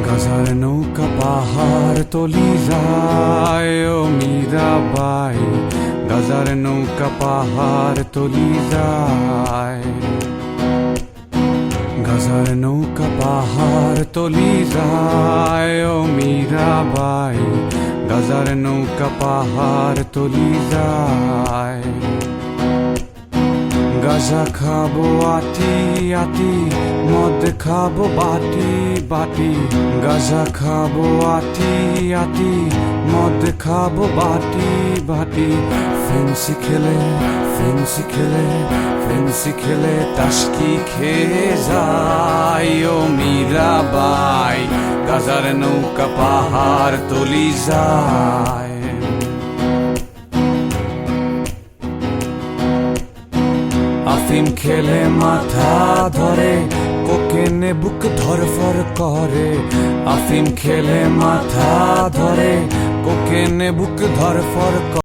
গাজার নৌকা পাহাড় তলি যায় ও মীরাবাই, গাজার নৌকা পাহাড় তলি যায়, গাজার নৌকা পাহাড় তলি যায় ও মীরাবাই, গাজার নৌকা পাহাড় তলি যায়। গাজা খাবো আটি আটি, মদ খাবো বাটি বাটি, গাজা খাবো আটি আটি, মদ খাবো বাটি বাটি। ফেন্সি খেলে ফেন্সি খেলে ফেন্সি খেলে টাসকি খেয়ে যায় ও মীরাবাই, গাজার নৌকা পাহাড় তলি যায়। আফিম খেলে মাথা ধরে, কোকেনে বুক ধরফর করে, আফিম খেলে মাথা ধরে, কোকেনে বুক ধরফর করে।